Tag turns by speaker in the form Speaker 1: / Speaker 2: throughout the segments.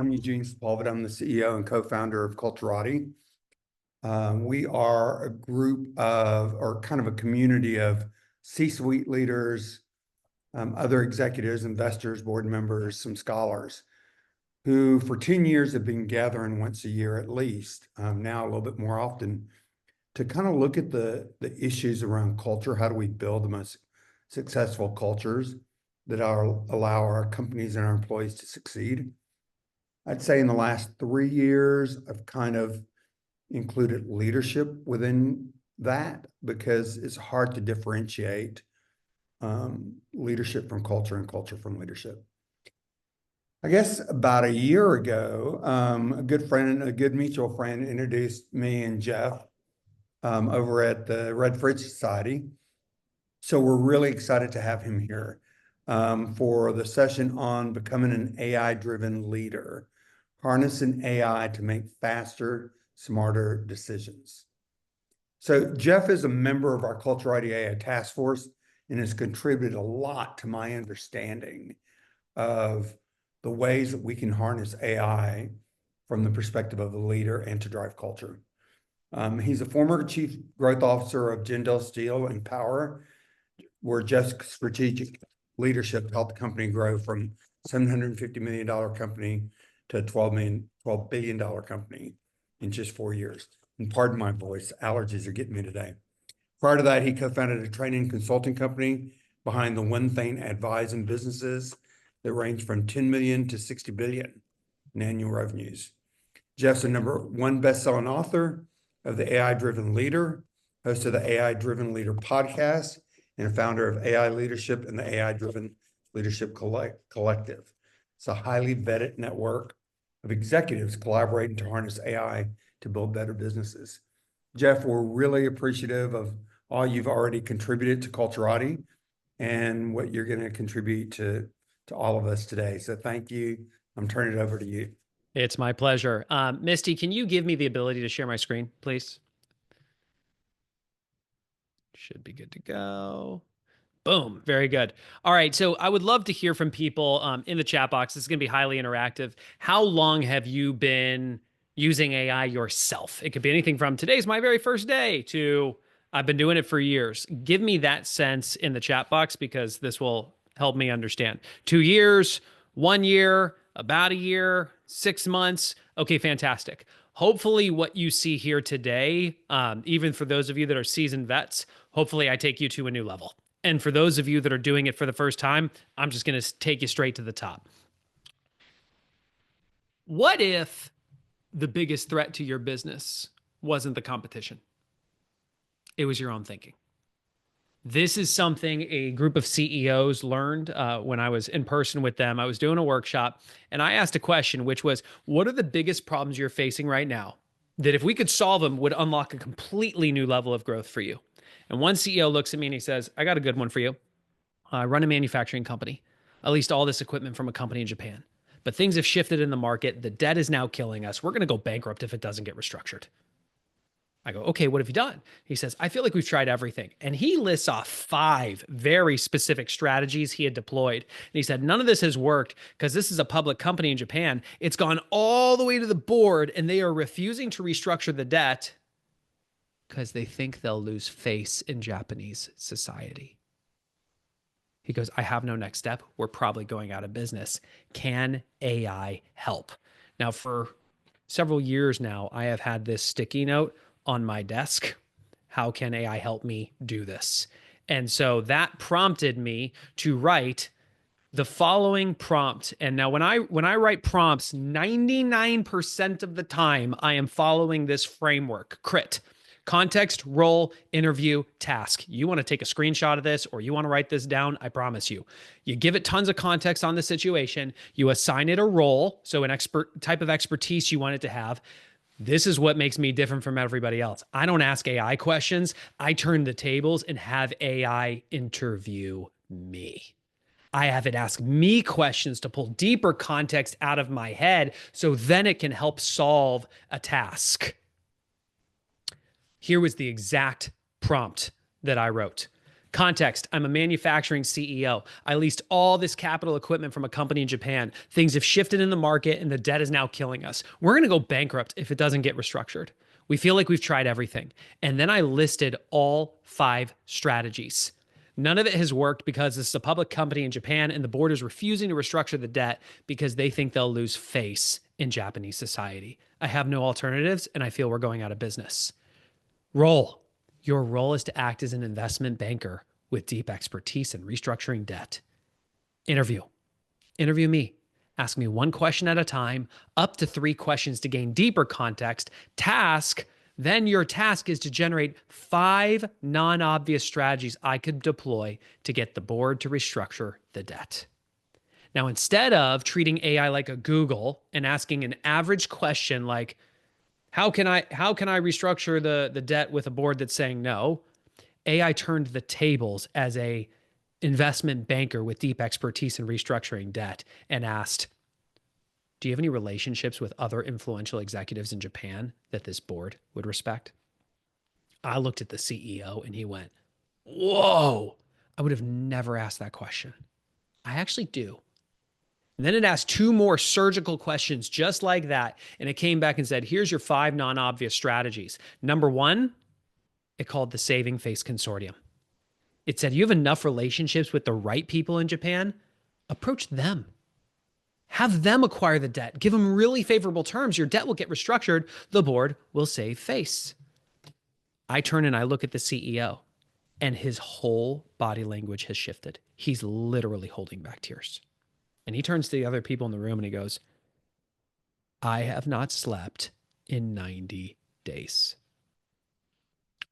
Speaker 1: I'm Eugene Sepulveda. I'm the CEO and co-founder of Culturati. We are a group of, or kind of a community of C-suite leaders, other executives, investors, board members, some scholars who for 10 years have been gathering once a year at least, now a little bit more often, to kind of look at the issues around culture. How do we build the most successful cultures that allow our companies and our employees to succeed? I'd say in the last 3 years, I've kind of included leadership within that because it's hard to differentiate leadership from culture and culture from leadership. I guess about a year ago, a good mutual friend introduced me and Geoff over at the Red Fridge Society. So we're really excited to have him here for the session on becoming an AI-driven leader, harnessing AI to make faster, smarter decisions. So Geoff is a member of our Culturati AI task force and has contributed a lot to my understanding of the ways that we can harness AI from the perspective of a leader and to drive culture. He's a former chief growth officer of Jindal Steel and Power, where Geoff's strategic leadership helped the company grow from $750 million company to a $12 billion company in just 4 years. And pardon my voice, allergies are getting me today. Prior to that, he co-founded a training consulting company behind the One Thing advising businesses that range from 10 million to 60 billion in annual revenues. Geoff's a #1 best-selling author of The AI-Driven Leader, host of the AI-Driven Leader podcast, and a founder of AI Leadership and the AI-Driven Leadership Collective. It's a highly vetted network of executives collaborating to harness AI to build better businesses. Geoff, we're really appreciative of all you've already contributed to Culturati and what you're going to contribute to all of us today. So thank you. I'm turning it over to you.
Speaker 2: It's my pleasure. Misty, can you give me the ability to share my screen, please? Should be good to go. Boom. Very good. All right. So I would love to hear from people in the chat box. This is going to be highly interactive. How long have you been using AI yourself? It could be anything from today's my very first day to I've been doing it for years. Give me that sense in the chat box because this will help me understand. 2 years, 1 year, about a year, 6 months. Okay, fantastic. Hopefully what you see here today, even for those of you that are seasoned vets, hopefully I take you to a new level. And for those of you that are doing it for the first time, I'm just going to take you straight to the top. What if the biggest threat to your business wasn't the competition? It was your own thinking. This is something a group of CEOs learned when I was in person with them. I was doing a workshop and I asked a question, which was, what are the biggest problems you're facing right now that if we could solve them would unlock a completely new level of growth for you? And one CEO looks at me and he says, I got a good one for you. I run a manufacturing company. I leased all this equipment from a company in Japan. But things have shifted in the market. The debt is now killing us. We're going to go bankrupt if it doesn't get restructured. I go, okay, what have you done? He says, I feel like we've tried everything. And he lists off 5 very specific strategies he had deployed. And he said, none of this has worked because this is a public company in Japan. It's gone all the way to the board and they are refusing to restructure the debt because they think they'll lose face in Japanese society. He goes, I have no next step. We're probably going out of business. Can AI help? Now, for several years now, I have had this sticky note on my desk. How can AI help me do this? And so that prompted me to write the following prompt. And now when I write prompts, 99% of the time I am following this framework, CRIT. Context, role, interview, task. You want to take a screenshot of this or you want to write this down, I promise you. You give it tons of context on the situation. You assign it a role, so an expert type of expertise you want it to have. This is what makes me different from everybody else. I don't ask AI questions. I turn the tables and have AI interview me. I have it ask me questions to pull deeper context out of my head so then it can help solve a task. Here was the exact prompt that I wrote. Context: I'm a manufacturing CEO. I leased all this capital equipment from a company in Japan. Things have shifted in the market and the debt is now killing us. We're going to go bankrupt if it doesn't get restructured. We feel like we've tried everything. And then I listed all 5 strategies. None of it has worked because this is a public company in Japan and the board is refusing to restructure the debt because they think they'll lose face in Japanese society. I have no alternatives and I feel we're going out of business. Role. Your role is to act as an investment banker with deep expertise in restructuring debt. Interview. Interview me. Ask me 1 question at a time, up to 3 questions to gain deeper context. Task. Then your task is to generate 5 non-obvious strategies I could deploy to get the board to restructure the debt. Now, instead of treating AI like a Google and asking an average question like, how can I restructure the debt with a board that's saying no? AI turned the tables as a investment banker with deep expertise in restructuring debt and asked, do you have any relationships with other influential executives in Japan that this board would respect? I looked at the CEO and he went, whoa, I would have never asked that question. I actually do. And then it asked 2 more surgical questions just like that. And it came back and said, here's your 5 non-obvious strategies. Number 1, it called the Saving Face Consortium. It said, you have enough relationships with the right people in Japan, approach them. Have them acquire the debt. Give them really favorable terms. Your debt will get restructured. The board will save face. I turn and I look at the CEO and his whole body language has shifted. He's literally holding back tears. And he turns to the other people in the room and he goes, I have not slept in 90 days.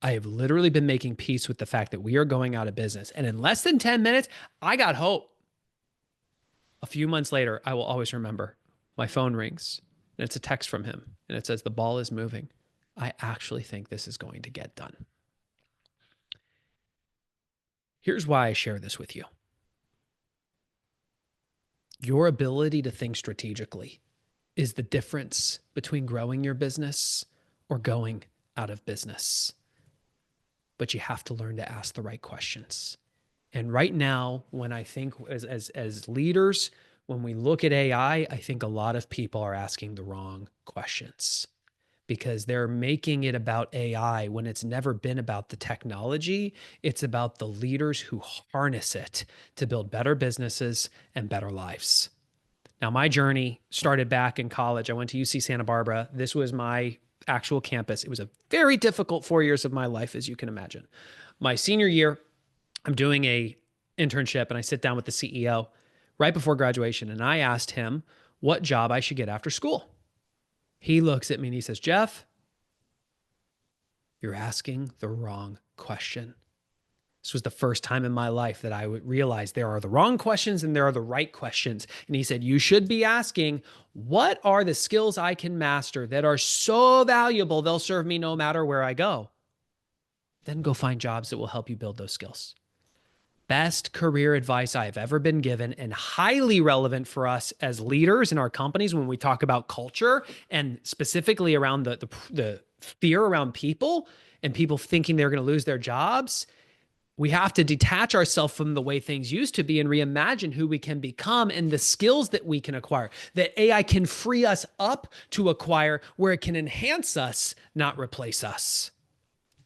Speaker 2: I have literally been making peace with the fact that we are going out of business. And in less than 10 minutes, I got hope. A few months later, I will always remember, my phone rings and it's a text from him and it says, the ball is moving. I actually think this is going to get done. Here's why I share this with you. Your ability to think strategically is the difference between growing your business or going out of business. But you have to learn to ask the right questions. And right now, when I think as leaders, when we look at AI, I think a lot of people are asking the wrong questions because they're making it about AI when it's never been about the technology. It's about the leaders who harness it to build better businesses and better lives. Now, my journey started back in college. I went to UC Santa Barbara. This was my actual campus. It was a very difficult 4 years of my life, as you can imagine. My senior year, I'm doing a internship and I sit down with the CEO right before graduation and I asked him what job I should get after school. He looks at me and he says, Geoff, you're asking the wrong question. This was the first time in my life that I would realize there are the wrong questions and there are the right questions. And he said, you should be asking, what are the skills I can master that are so valuable they'll serve me no matter where I go? Then go find jobs that will help you build those skills. Best career advice I have ever been given and highly relevant for us as leaders in our companies when we talk about culture and specifically around the fear around people and people thinking they're going to lose their jobs. We have to detach ourselves from the way things used to be and reimagine who we can become and the skills that we can acquire, that AI can free us up to acquire where it can enhance us, not replace us.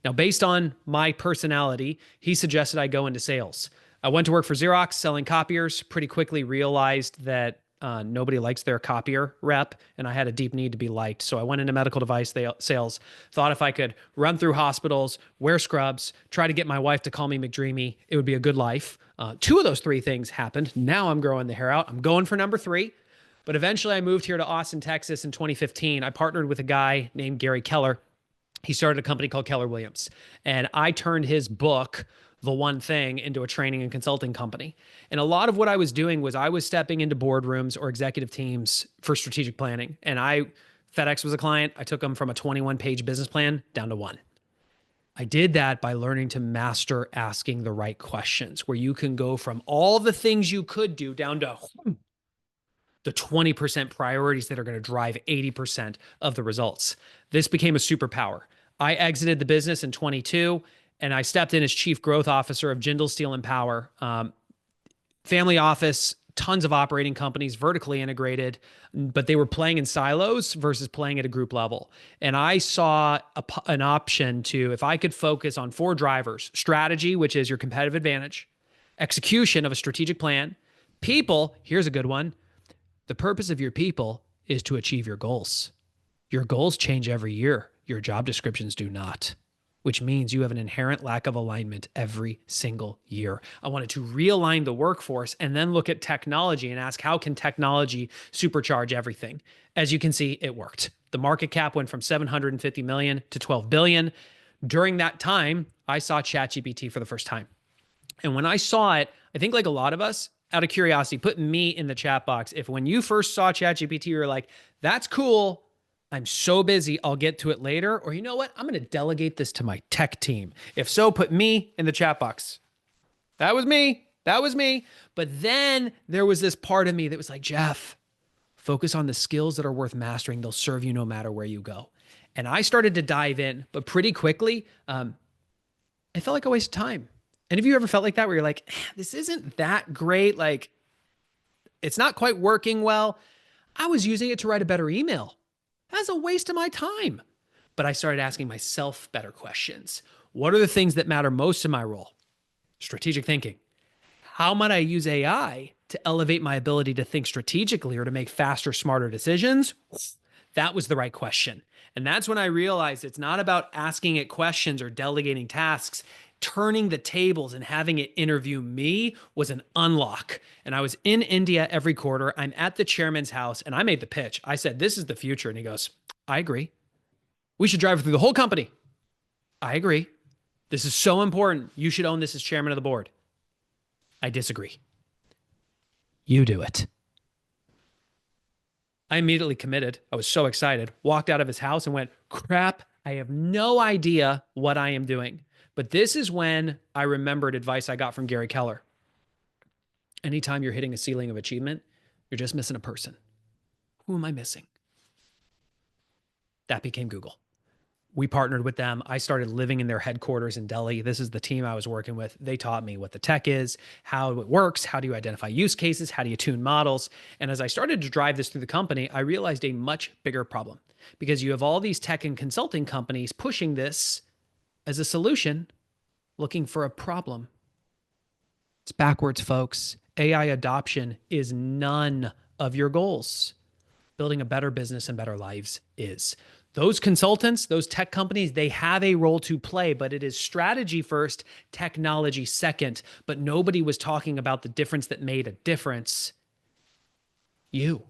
Speaker 2: Now, based on my personality, he suggested I go into sales. I went to work for Xerox selling copiers, pretty quickly realized that nobody likes their copier rep, and I had a deep need to be liked. So I went into medical device sales, thought if I could run through hospitals, wear scrubs, try to get my wife to call me McDreamy, it would be a good life. 2 of those 3 things happened. Now I'm growing the hair out. I'm going for number 3. But eventually I moved here to Austin, Texas in 2015. I partnered with a guy named Gary Keller. He started a company called Keller Williams. And I turned his book, The One Thing, into a training and consulting company. And a lot of what I was doing was I was stepping into boardrooms or executive teams for strategic planning. And FedEx was a client. I took them from a 21-page business plan down to 1. I did that by learning to master asking the right questions, where you can go from all the things you could do down to the 20% priorities that are going to drive 80% of the results. This became a superpower. I exited the business in 22 and I stepped in as chief growth officer of Jindal Steel and Power. Family office, tons of operating companies, vertically integrated, but they were playing in silos versus playing at a group level. And I saw an option to, if I could focus on 4 drivers: strategy, which is your competitive advantage; execution of a strategic plan; people, here's a good one: the purpose of your people is to achieve your goals. Your goals change every year. Your job descriptions do not, which means you have an inherent lack of alignment every single year. I wanted to realign the workforce and then look at technology and ask, how can technology supercharge everything? As you can see, it worked. The market cap went from 750 million to 12 billion. During that time, I saw ChatGPT for the first time. And when I saw it, I think like a lot of us, out of curiosity, put me in the chat box. If when you first saw ChatGPT, you were like, that's cool, I'm so busy, I'll get to it later. Or you know what? I'm going to delegate this to my tech team. If so, put me in the chat box. That was me. That was me. But then there was this part of me that was like, Geoff, focus on the skills that are worth mastering. They'll serve you no matter where you go. And I started to dive in, but pretty quickly, it felt like a waste of time. And have you ever felt like that, where you're like, this isn't that great? Like, it's not quite working well. I was using it to write a better email. That's a waste of my time. But I started asking myself better questions. What are the things that matter most in my role? Strategic thinking. How might I use AI to elevate my ability to think strategically or to make faster, smarter decisions? That was the right question. And that's when I realized it's not about asking it questions or delegating tasks. Turning the tables and having it interview me was an unlock. And I was in India every quarter. I'm at the chairman's house and I made the pitch. I said, this is the future. And he goes, I agree. We should drive it through the whole company. I agree. This is so important. You should own this as chairman of the board. I disagree. You do it. I immediately committed. I was so excited. Walked out of his house and went, crap, I have no idea what I am doing. But this is when I remembered advice I got from Gary Keller. Anytime you're hitting a ceiling of achievement, you're just missing a person. Who am I missing? That became Google. We partnered with them. I started living in their headquarters in Delhi. This is the team I was working with. They taught me what the tech is, how it works, how do you identify use cases, how do you tune models. And as I started to drive this through the company, I realized a much bigger problem, because you have all these tech and consulting companies pushing this as a solution, looking for a problem. It's backwards, folks. AI adoption is none of your goals. Building a better business and better lives is. Those consultants, those tech companies, they have a role to play, but it is strategy first, technology second. But nobody was talking about the difference that made a difference. You,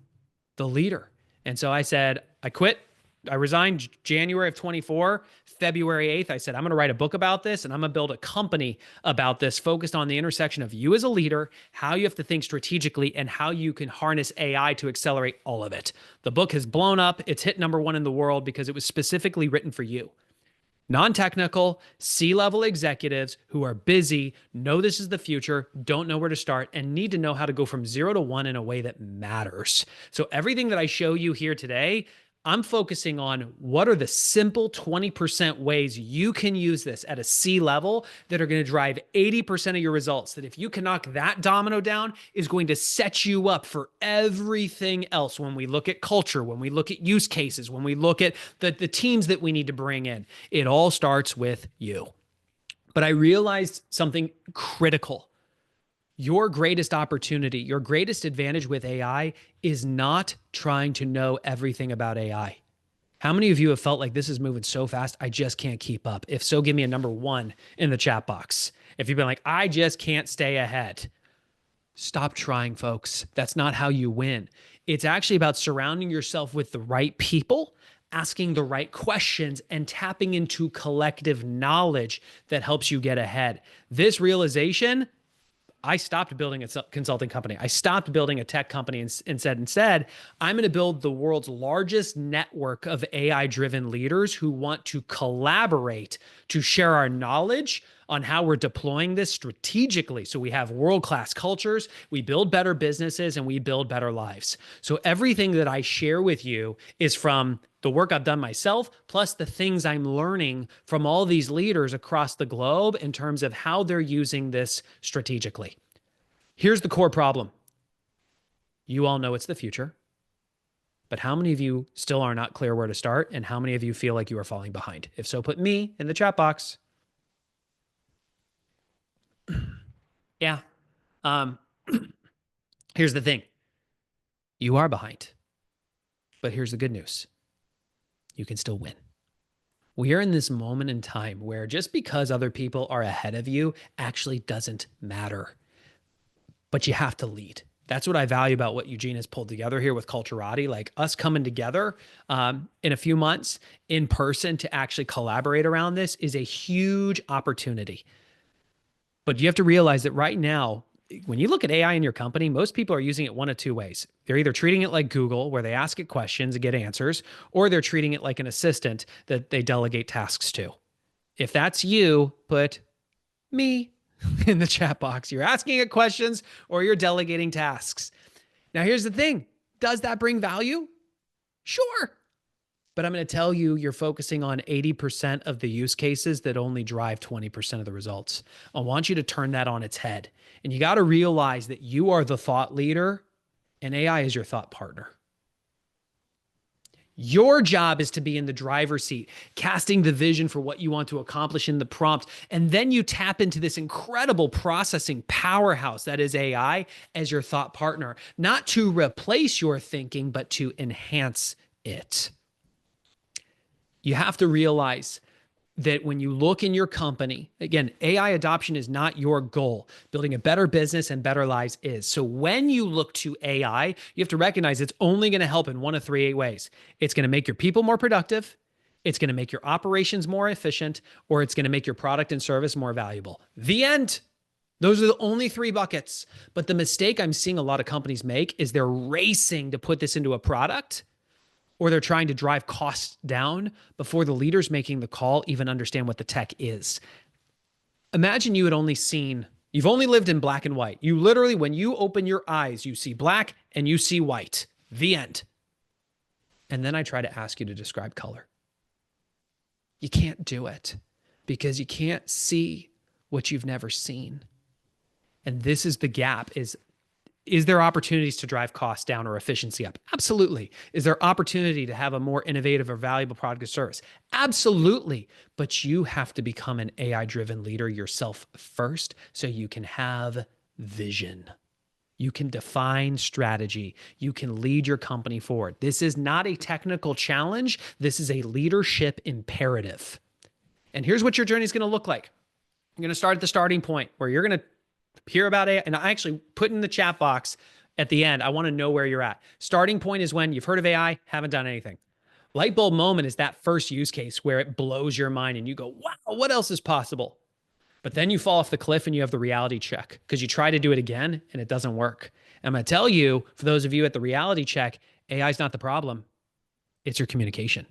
Speaker 2: the leader. And so I said, I quit. I resigned January of 24, February 8th. I said, I'm going to write a book about this and I'm going to build a company about this, focused on the intersection of you as a leader, how you have to think strategically, and how you can harness AI to accelerate all of it. The book has blown up. It's hit #1 in the world because it was specifically written for you. Non-technical, C-level executives who are busy, know this is the future, don't know where to start, and need to know how to go from 0 to 1 in a way that matters. So everything that I show you here today, I'm focusing on what are the simple 20% ways you can use this at a C level that are going to drive 80% of your results. That if you can knock that domino down, is going to set you up for everything else. When we look at culture, when we look at use cases, when we look at the teams that we need to bring in, it all starts with you. But I realized something critical. Your greatest opportunity, your greatest advantage with AI is not trying to know everything about AI. How many of you have felt like this is moving so fast, I just can't keep up? If so, give me a #1 in the chat box. If you've been like, I just can't stay ahead. Stop trying, folks. That's not how you win. It's actually about surrounding yourself with the right people, asking the right questions, and tapping into collective knowledge that helps you get ahead. This realization, I stopped building a consulting company. I stopped building a tech company and said, instead, I'm going to build the world's largest network of AI-driven leaders who want to collaborate to share our knowledge on how we're deploying this strategically. So we have world-class cultures, we build better businesses, and we build better lives. So everything that I share with you is from the work I've done myself, plus the things I'm learning from all these leaders across the globe in terms of how they're using this strategically. Here's the core problem. You all know it's the future, but how many of you still are not clear where to start? And how many of you feel like you are falling behind? If so, put me in the chat box. Yeah. Here's the thing. You are behind, but here's the good news. You can still win. We are in this moment in time where just because other people are ahead of you actually doesn't matter, but you have to lead. That's what I value about what Eugene has pulled together here with Culturati, like us coming together in a few months in person to actually collaborate around this is a huge opportunity. But you have to realize that right now, when you look at AI in your company, most people are using it one of two ways. They're either treating it like Google, where they ask it questions and get answers, or they're treating it like an assistant that they delegate tasks to. If that's you, put me in the chat box. You're asking it questions or you're delegating tasks. Now, here's the thing. Does that bring value? Sure. But I'm going to tell you, you're focusing on 80% of the use cases that only drive 20% of the results. I want you to turn that on its head. And you got to realize that you are the thought leader and AI is your thought partner. Your job is to be in the driver's seat, casting the vision for what you want to accomplish in the prompt. And then you tap into this incredible processing powerhouse that is AI as your thought partner, not to replace your thinking, but to enhance it. You have to realize that when you look in your company, again, AI adoption is not your goal. Building a better business and better lives is. So when you look to AI, you have to recognize it's only going to help in one of three ways. It's going to make your people more productive, it's going to make your operations more efficient, or it's going to make your product and service more valuable. The end. Those are the only three buckets. But the mistake I'm seeing a lot of companies make is they're racing to put this into a product, or they're trying to drive costs down before the leaders making the call even understand what the tech is. Imagine you've only lived in black and white. You literally, when you open your eyes, you see black and you see white. The end. And then I try to ask you to describe color. You can't do it because you can't see what you've never seen. And this is the gap. Is there opportunities to drive costs down or efficiency up? Absolutely. Is there opportunity to have a more innovative or valuable product or service? Absolutely. But you have to become an AI-driven leader yourself first so you can have vision. You can define strategy. You can lead your company forward. This is not a technical challenge. This is a leadership imperative. And here's what your journey is going to look like. You're going to start at the starting point where you're going to hear about AI, and I actually put in the chat box at the end, I want to know where you're at. Starting point is when you've heard of AI, haven't done anything. Light bulb moment is that first use case where it blows your mind and you go, wow, what else is possible? But then you fall off the cliff and you have the reality check because you try to do it again and it doesn't work. And I'm going to tell you, for those of you at the reality check, AI is not the problem. It's your communication.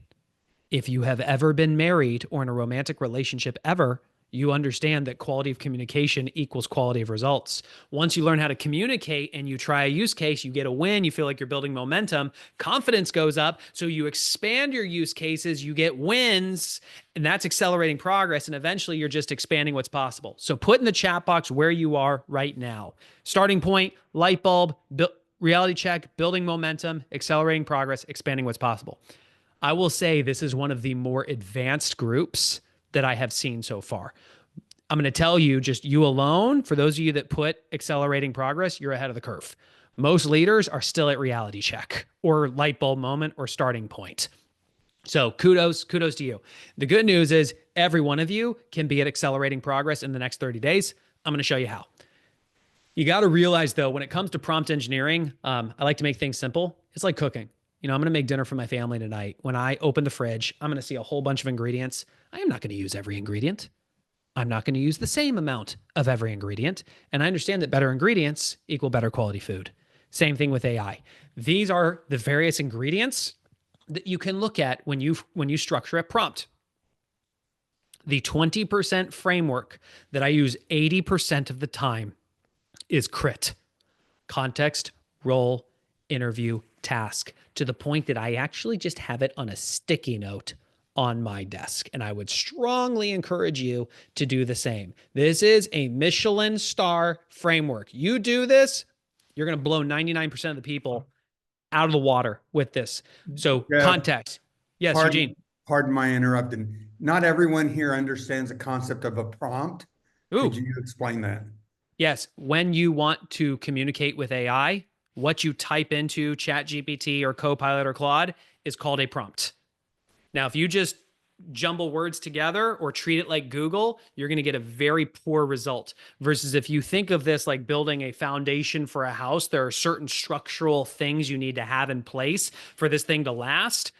Speaker 2: If you have ever been married or in a romantic relationship ever, you understand that quality of communication equals quality of results. Once you learn how to communicate and you try a use case, you get a win, you feel like you're building momentum, confidence goes up, so you expand your use cases, you get wins, and that's accelerating progress, and eventually you're just expanding what's possible. So put in the chat box where you are right now. Starting point, light bulb, reality check, building momentum, accelerating progress, expanding what's possible. I will say this is one of the more advanced groups that I have seen so far. I'm going to tell you, just you alone, for those of you that put accelerating progress, you're ahead of the curve. Most leaders are still at reality check or light bulb moment or starting point. So kudos to you. The good news is every one of you can be at accelerating progress in the next 30 days. I'm going to show you how. You got to realize though, when it comes to prompt engineering, I like to make things simple. It's like cooking. I'm going to make dinner for my family tonight. When I open the fridge, I'm going to see a whole bunch of ingredients. I am not going to use every ingredient. I'm not going to use the same amount of every ingredient. And I understand that better ingredients equal better quality food. Same thing with AI. These are the various ingredients that you can look at when you structure a prompt. The 20% framework that I use 80% of the time is CRIT. Context, role, interview, task to the point that I actually just have it on a sticky note on my desk. And I would strongly encourage you to do the same. This is a Michelin star framework. You do this, you're going to blow 99% of the people out of the water with this. So
Speaker 1: Geoff,
Speaker 2: context. Yes, Eugene.
Speaker 1: pardon my interrupting. Not everyone here understands the concept of a prompt. Could
Speaker 2: Ooh,
Speaker 1: you explain that?
Speaker 2: yes. When you want to communicate with AI, what you type into ChatGPT or Copilot or Claude is called a prompt. Now, if you just jumble words together or treat it like Google, you're going to get a very poor result. Versus if you think of this like building a foundation for a house, there are certain structural things you need to have in place for this thing to last.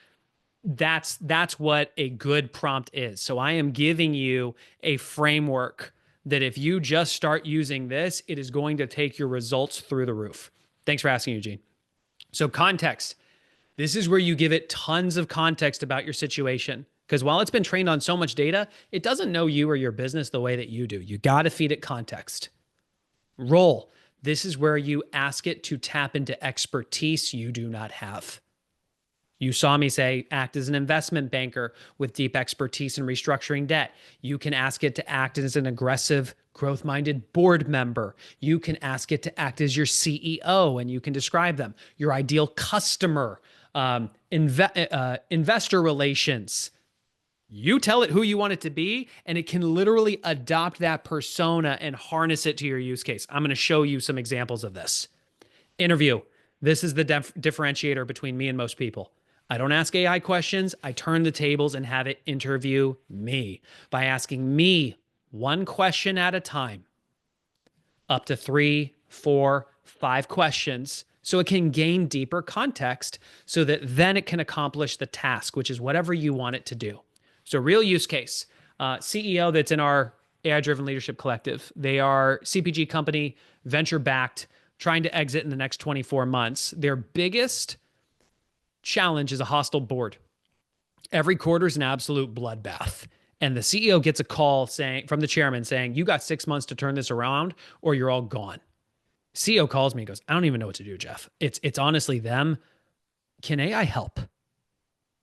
Speaker 2: That's what a good prompt is. So I am giving you a framework that if you just start using this, it is going to take your results through the roof. Thanks for asking, Eugene. So context. This is where you give it tons of context about your situation. Because while it's been trained on so much data, it doesn't know you or your business the way that you do. You got to feed it context. Role. This is where you ask it to tap into expertise you do not have. You saw me say, act as an investment banker with deep expertise in restructuring debt. You can ask it to act as an aggressive, growth-minded board member. You can ask it to act as your CEO, and you can describe them. Your ideal customer, investor relations. You tell it who you want it to be, and it can literally adopt that persona and harness it to your use case. I'm going to show you some examples of this. Interview. This is the differentiator between me and most people. I don't ask AI questions. I turn the tables and have it interview me by asking me one question at a time, up to 3, 4, 5 questions, so it can gain deeper context so that then it can accomplish the task, which is whatever you want it to do. So real use case, CEO that's in our AI-driven leadership collective. They are CPG company, venture-backed, trying to exit in the next 24 months. Their biggest challenge is a hostile board. Every quarter is an absolute bloodbath. And the CEO gets a call saying from the chairman saying, you got 6 months to turn this around or you're all gone. CEO calls me and goes, I don't even know what to do, Geoff. It's honestly them. Can AI help?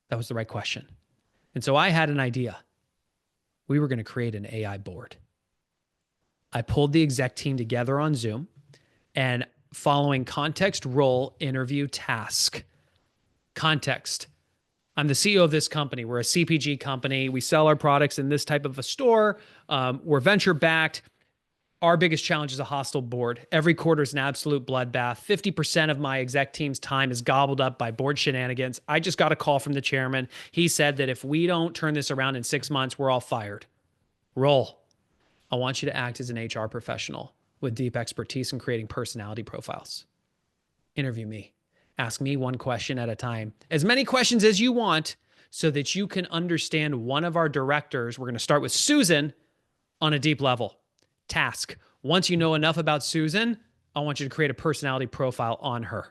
Speaker 2: That was the right question. And so I had an idea. We were going to create an AI board. I pulled the exec team together on Zoom and following context, role, interview, task. Context. I'm the CEO of this company. We're a CPG company. We sell our products in this type of a store. We're venture backed. Our biggest challenge is a hostile board. Every quarter is an absolute bloodbath. 50% of my exec team's time is gobbled up by board shenanigans. I just got a call from the chairman. He said that if we don't turn this around in 6 months, we're all fired. Role. I want you to act as an HR professional with deep expertise in creating personality profiles. Interview me. Ask me one question at a time, as many questions as you want, so that you can understand one of our directors. We're going to start with Susan on a deep level. Task. Once you know enough about Susan, I want you to create a personality profile on her.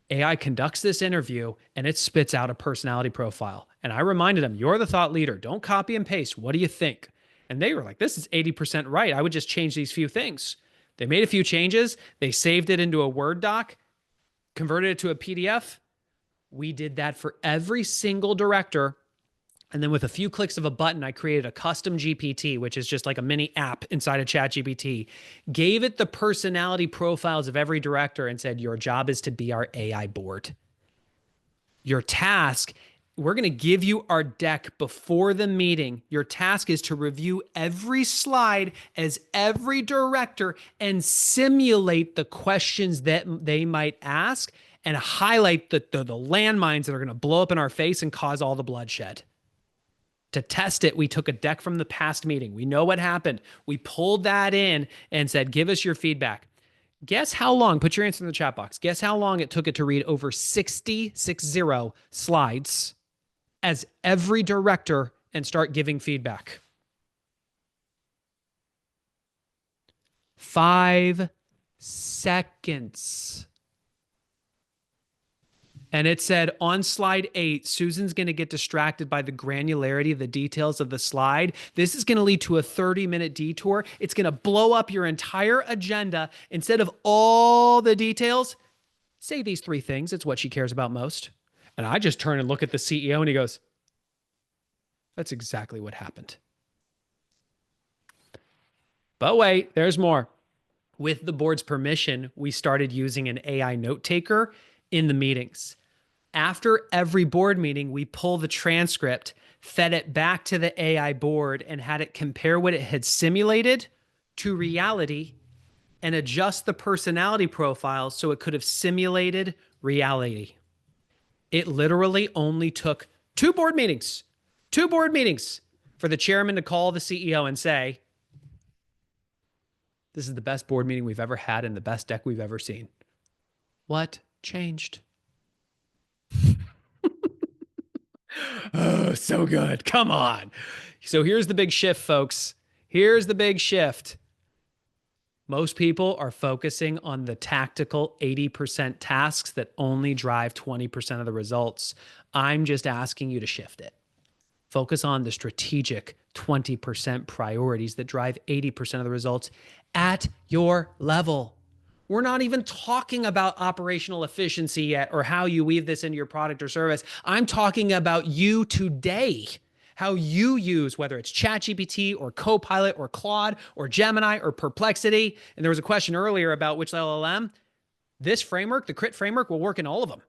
Speaker 2: AI conducts this interview and it spits out a personality profile. And I reminded them, you're the thought leader. Don't copy and paste. What do you think? And they were like, this is 80% right. I would just change these few things. They made a few changes. They saved it into a Word doc, converted it to a PDF. We did that for every single director. And then with a few clicks of a button, I created a custom GPT, which is just like a mini app inside of ChatGPT, gave it the personality profiles of every director and said, your job is to be our AI board. Your task, we're going to give you our deck before the meeting. Your task is to review every slide as every director and simulate the questions that they might ask and highlight the landmines that are going to blow up in our face and cause all the bloodshed. To test it, we took a deck from the past meeting. We know what happened. We pulled that in and said, give us your feedback. Guess how long, put your answer in the chat box. Guess how long it took it to read over 60 slides as every director and start giving feedback. 5 seconds. And it said on slide 8, Susan's going to get distracted by the granularity of the details of the slide. This is going to lead to a 30-minute detour. It's going to blow up your entire agenda. Instead of all the details, Say these three things. It's what she cares about most. And I just turn and look at the CEO and he goes, that's exactly what happened. But wait, there's more. With the board's permission, we started using an AI note taker in the meetings. After every board meeting, we pull the transcript, fed it back to the AI board, and had it compare what it had simulated to reality and adjust the personality profile so it could have simulated reality. It literally only took two board meetings for the chairman to call the CEO and say, this is the best board meeting we've ever had and the best deck we've ever seen. What changed? Oh, so good. Come on. So here's the big shift, folks. Here's the big shift. Most people are focusing on the tactical 80% tasks that only drive 20% of the results. I'm just asking you to shift it. Focus on the strategic 20% priorities that drive 80% of the results at your level. We're not even talking about operational efficiency yet or how you weave this into your product or service. I'm talking about you today, how you use, whether it's ChatGPT or Copilot or Claude or Gemini or Perplexity. And there was a question earlier about which LLM. This framework, the CRIT framework, will work in all of them.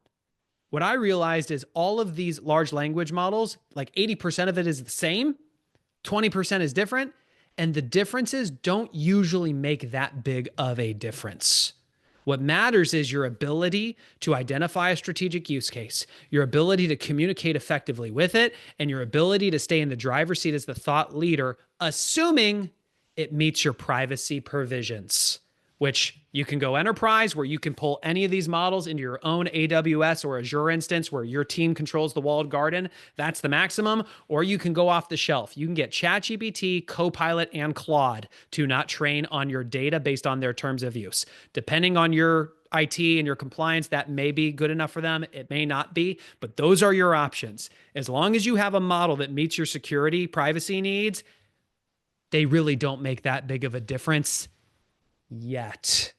Speaker 2: What I realized is all of these large language models, like 80% of it is the same, 20% is different, and the differences don't usually make that big of a difference. What matters is your ability to identify a strategic use case, your ability to communicate effectively with it, and your ability to stay in the driver's seat as the thought leader, assuming it meets your privacy provisions, which you can go enterprise where you can pull any of these models into your own AWS or Azure instance where your team controls the walled garden. That's the maximum. Or you can go off the shelf. You can get ChatGPT, Copilot, and Claude to not train on your data based on their terms of use. Depending on your IT and your compliance, that may be good enough for them. It may not be, but those are your options. As long as you have a model that meets your security, privacy needs, they really don't make that big of a difference yet,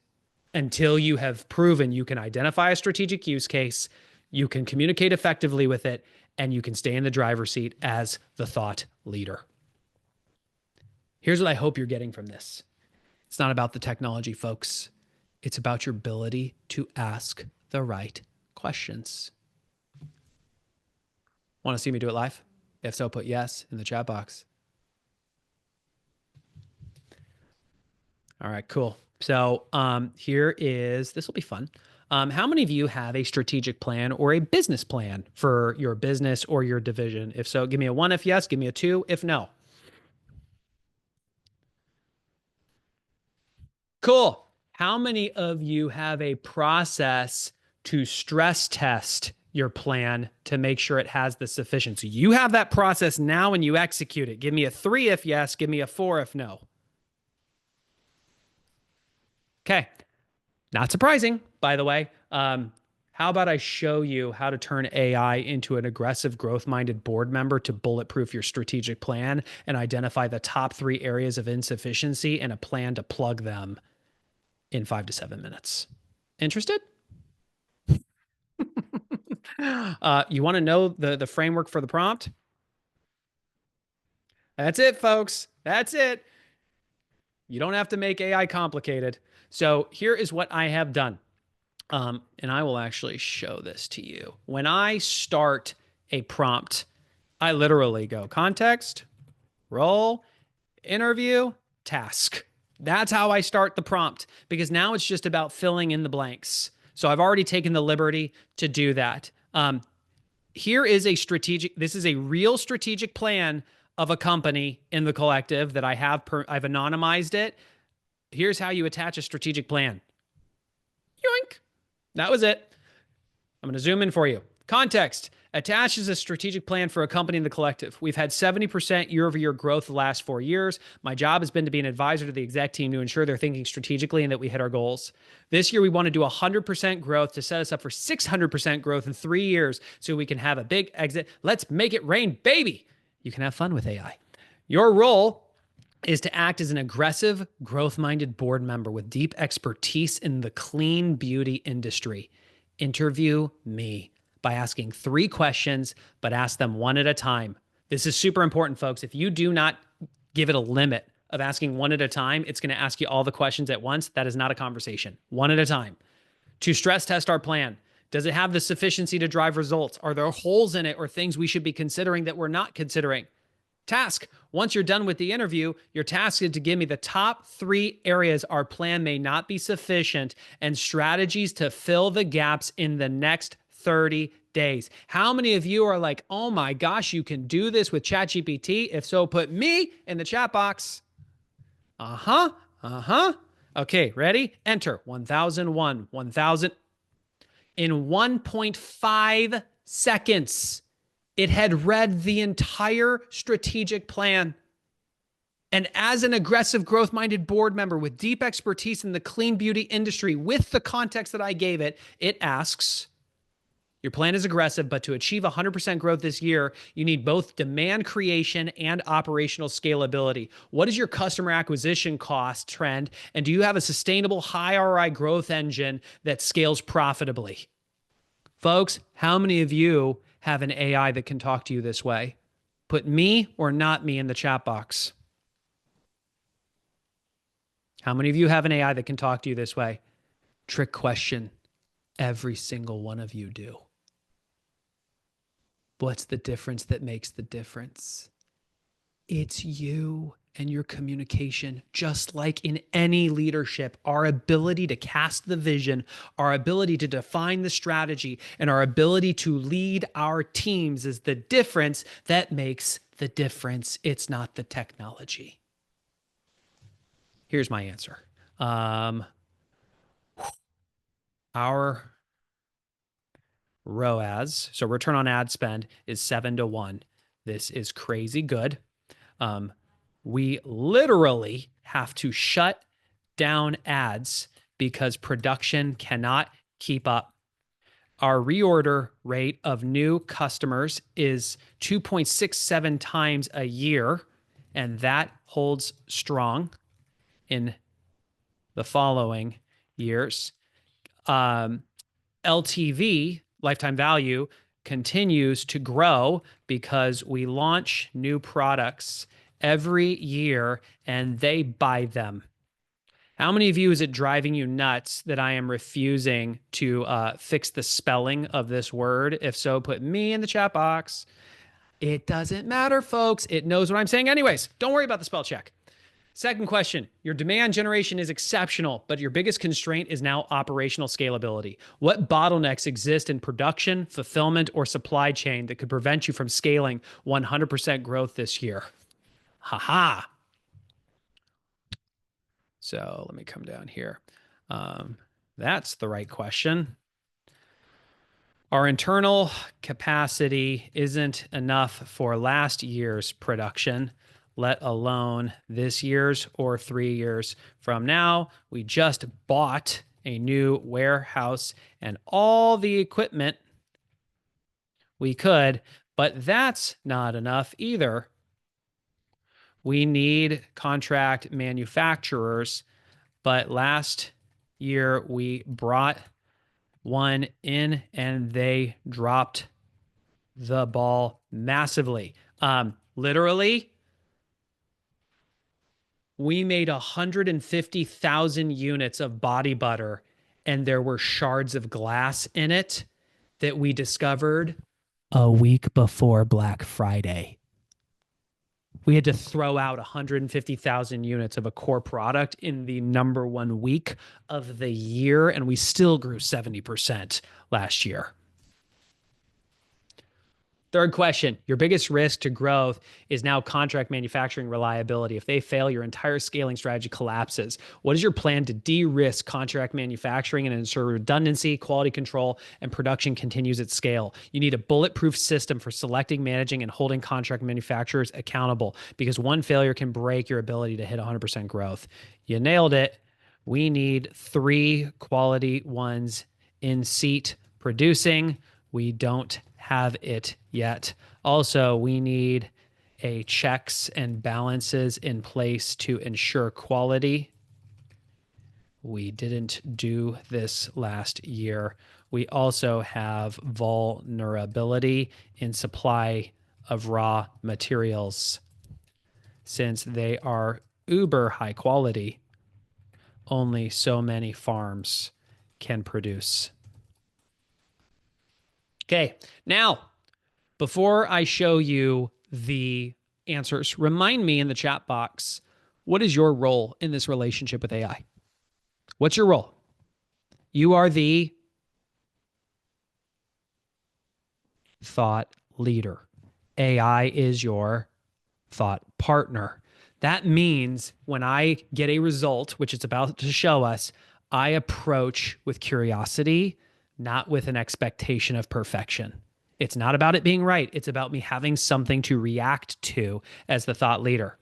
Speaker 2: until you have proven you can identify a strategic use case, you can communicate effectively with it, and you can stay in the driver's seat as the thought leader. Here's what I hope you're getting from this. It's not about the technology, folks. It's about your ability to ask the right questions. Want to see me do it live? If so, put yes in the chat box. All right, cool. So this will be fun. How many of you have a strategic plan or a business plan for your business or your division? If so, give me a 1 if yes, give me a 2 if no. Cool. How many of you have a process to stress test your plan to make sure it has the sufficiency? You have that process now and you execute it. Give me a 3 if yes, give me a 4 if no. Okay. Not surprising, by the way. How about I show you how to turn AI into an aggressive, growth-minded board member to bulletproof your strategic plan and identify the top 3 areas of insufficiency and a plan to plug them in 5 to 7 minutes. Interested? You want to know the framework for the prompt? That's it, folks. That's it. You don't have to make AI complicated. So here is what I have done. And I will actually show this to you. When I start a prompt, I literally go context, role, interview, task. That's how I start the prompt, because now it's just about filling in the blanks. So I've already taken the liberty to do that. Here is this is a real strategic plan of a company in the collective that I have, I've anonymized it. Here's how you attach a strategic plan. Yoink. That was it. I'm going to zoom in for you. Context. Attaches a strategic plan for a company in the collective. We've had 70% year-over-year growth the last 4 years. My job has been to be an advisor to the exec team to ensure they're thinking strategically and that we hit our goals. This year, we want to do 100% growth to set us up for 600% growth in 3 years so we can have a big exit. Let's make it rain, baby. You can have fun with AI. Your role is to act as an aggressive, growth-minded board member with deep expertise in the clean beauty industry. Interview me by asking 3 questions, but ask them one at a time. This is super important, folks. If you do not give it a limit of asking one at a time, it's going to ask you all the questions at once. That is not a conversation. One at a time. To stress test our plan. Does it have the sufficiency to drive results? Are there holes in it or things we should be considering that we're not considering? Task. Once you're done with the interview, your task is to give me the top 3 areas our plan may not be sufficient and strategies to fill the gaps in the next 30 days. How many of you are like, oh my gosh, you can do this with ChatGPT? If so, put me in the chat box. Okay, ready? Enter 1001, 1000. In 1.5 seconds, it had read the entire strategic plan. And as an aggressive growth-minded board member with deep expertise in the clean beauty industry, with the context that I gave it, it asks, your plan is aggressive, but to achieve 100% growth this year, you need both demand creation and operational scalability. What is your customer acquisition cost trend? And do you have a sustainable high ROI growth engine that scales profitably? Folks, how many of you have an AI that can talk to you this way? Put me or not me in the chat box. How many of you have an AI that can talk to you this way? Trick question. Every single one of you do. What's the difference that makes the difference? It's you and your communication. Just like in any leadership, our ability to cast the vision, our ability to define the strategy, and our ability to lead our teams is the difference that makes the difference. It's not the technology. Here's my answer. Our ROAS, so return on ad spend, is 7-1. This is crazy good. We literally have to shut down ads because production cannot keep up. Our reorder rate of new customers is 2.67 times a year, and that holds strong in the following years. LTV, lifetime value, continues to grow because we launch new products every year and they buy them. How many of you is it driving you nuts that I am refusing to fix the spelling of this word? If so, put me in the chat box. It doesn't matter, folks. It knows what I'm saying anyways. Don't worry about the spell check. Second question, your demand generation is exceptional, but your biggest constraint is now operational scalability. What bottlenecks exist in production, fulfillment, or supply chain that could prevent you from scaling 100% growth this year? Haha. So let me come down here. That's the right question. Our internal capacity isn't enough for last year's production, let alone this year's or 3 years from now. We just bought a new warehouse and all the equipment we could, but that's not enough either. We need contract manufacturers, but last year we brought one in and they dropped the ball massively. Literally, we made 150,000 units of body butter and there were shards of glass in it that we discovered a week before Black Friday. We had to throw out 150,000 units of a core product in the number 1 week of the year, and we still grew 70% last year. Third question, your biggest risk to growth is now contract manufacturing reliability. If they fail, your entire scaling strategy collapses. What is your plan to de-risk contract manufacturing and ensure redundancy, quality control, and production continues at scale? You need a bulletproof system for selecting, managing, and holding contract manufacturers accountable because one failure can break your ability to hit 100% growth. You nailed it. We need 3 quality ones in seat producing. We don't have it yet. Also, we need a checks and balances in place to ensure quality. We didn't do this last year. We also have vulnerability in supply of raw materials. Since they are uber high quality, only so many farms can produce. Okay, now, before I show you the answers, remind me in the chat box, what is your role in this relationship with AI? What's your role? You are the thought leader. AI is your thought partner. That means when I get a result, which it's about to show us, I approach with curiosity, not with an expectation of perfection. It's not about it being right. It's about me having something to react to as the thought leader.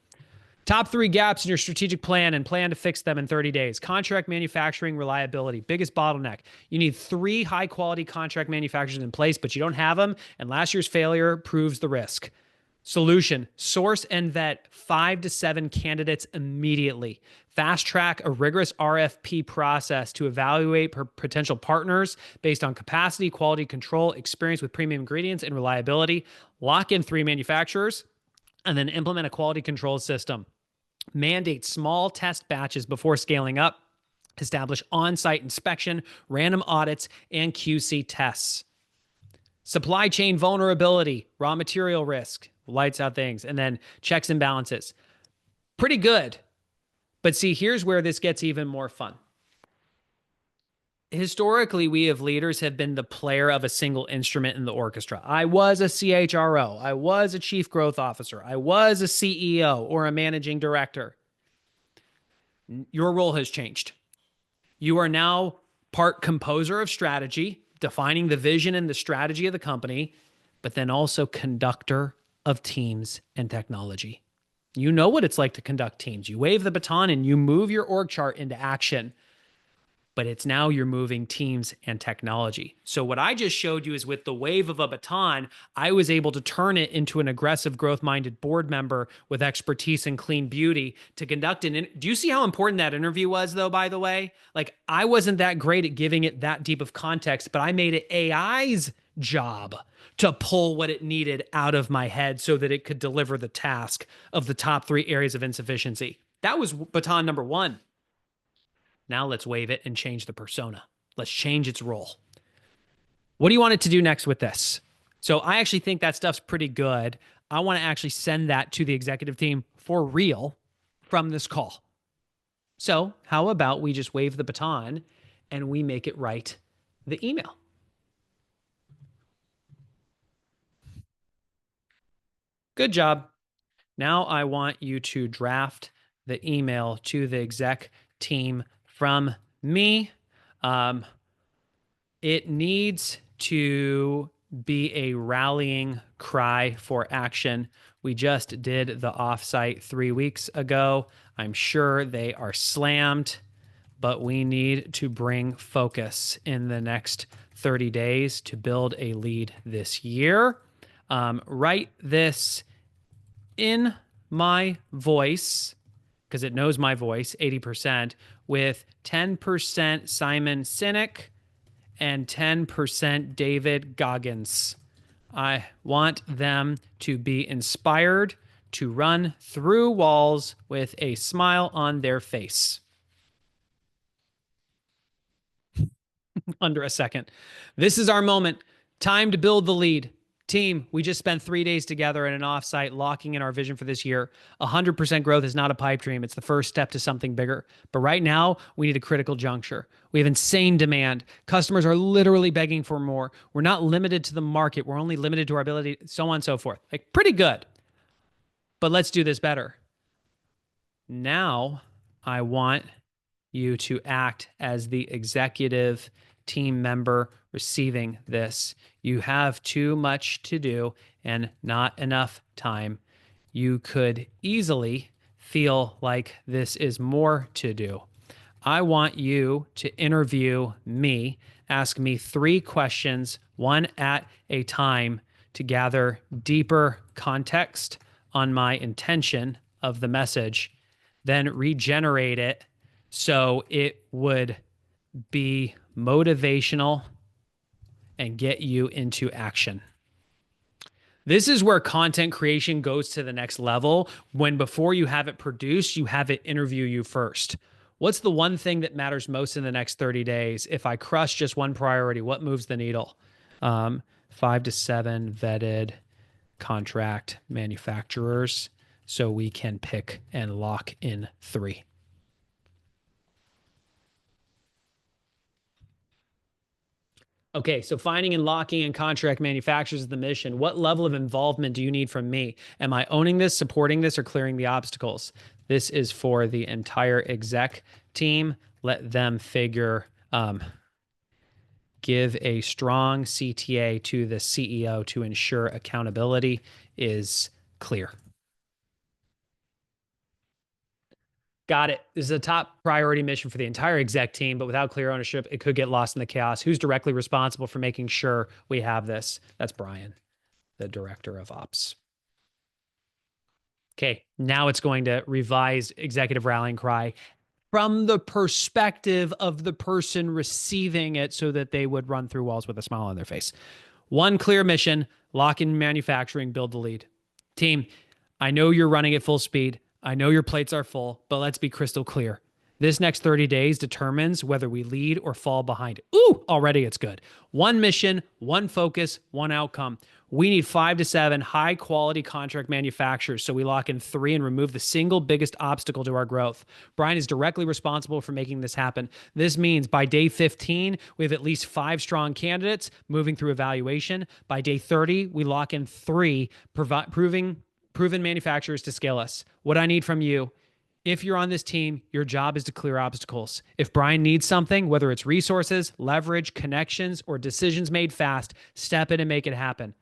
Speaker 2: Top 3 gaps in your strategic plan and plan to fix them in 30 days. Contract manufacturing reliability, biggest bottleneck. You need 3 high quality contract manufacturers in place, but you don't have them, and last year's failure proves the risk. Solution, source and vet 5 to 7 candidates immediately. Fast track a rigorous RFP process to evaluate potential partners based on capacity, quality control, experience with premium ingredients, and reliability. Lock in 3 manufacturers, and then implement a quality control system. Mandate small test batches before scaling up. Establish on-site inspection, random audits, and QC tests. Supply chain vulnerability, raw material risk, lights out things, and then checks and balances. Pretty good. But see, here's where this gets even more fun. Historically, we as leaders have been the player of a single instrument in the orchestra. I was a CHRO. I was a chief growth officer. I was a CEO or a managing director. Your role has changed. You are now part composer of strategy, defining the vision and the strategy of the company, but then also conductor of teams and technology. You know what it's like to conduct teams. You wave the baton and you move your org chart into action. But it's now you're moving teams and technology. So what I just showed you is with the wave of a baton, I was able to turn it into an aggressive growth-minded board member with expertise in clean beauty to conduct an. Do you see how important that interview was, though, by the way? Like, I wasn't that great at giving it that deep of context, but I made it AI's job to pull what it needed out of my head so that it could deliver the task of the top 3 areas of insufficiency. That was baton number 1. Now let's wave it and change the persona. Let's change its role. What do you want it to do next with this? So I actually think that stuff's pretty good. I want to actually send that to the executive team for real from this call. So how about we just wave the baton and we make it write the email? Good job. Now I want you to draft the email to the exec team from me. It needs to be a rallying cry for action. We just did the offsite 3 weeks ago. I'm sure they are slammed, but we need to bring focus in the next 30 days to build a lead this year. Write this in my voice, because it knows my voice, 80%, with 10% Simon Sinek and 10% David Goggins. I want them to be inspired to run through walls with a smile on their face. Under a second. This is our moment. Time to build the lead. Team, we just spent 3 days together in an offsite, locking in our vision for this year. 100% growth is not a pipe dream. It's the first step to something bigger. But right now, we need a critical juncture. We have insane demand. Customers are literally begging for more. We're not limited to the market. We're only limited to our ability, so on and so forth. Like, pretty good. But let's do this better. Now, I want you to act as the executive team member receiving this. You have too much to do and not enough time. You could easily feel like this is more to do. I want you to interview me, ask me 3 questions, one at a time, to gather deeper context on my intention of the message, then regenerate it so it would be motivational and get you into action. This is where content creation goes to the next level, when before you have it produced, you have it interview you first. What's the one thing that matters most in the next 30 days? If I crush just one priority, what moves the needle? 5 to 7 vetted contract manufacturers so we can pick and lock in 3. Okay, so finding and locking in contract manufacturers is the mission. What level of involvement do you need from me? Am I owning this, supporting this, or clearing the obstacles? This is for the entire exec team. Let them figure, give a strong CTA to the CEO to ensure accountability is clear. Got it. This is a top priority mission for the entire exec team, but without clear ownership, it could get lost in the chaos. Who's directly responsible for making sure we have this? That's Brian, the director of ops. Okay, now it's going to revise executive rallying cry from the perspective of the person receiving it so that they would run through walls with a smile on their face. One clear mission, lock in manufacturing, build the lead. Team, I know you're running at full speed. I know your plates are full, but let's be crystal clear. This next 30 days determines whether we lead or fall behind. Ooh, already it's good. One mission, one focus, one outcome. We need 5 to 7 high quality contract manufacturers so we lock in 3 and remove the single biggest obstacle to our growth. Brian is directly responsible for making this happen. This means by day 15, we have at least 5 strong candidates moving through evaluation. By day 30, we lock in 3 proven manufacturers to scale us. What I need from you, if you're on this team, your job is to clear obstacles. If Brian needs something, whether it's resources, leverage, connections, or decisions made fast, step in and make it happen.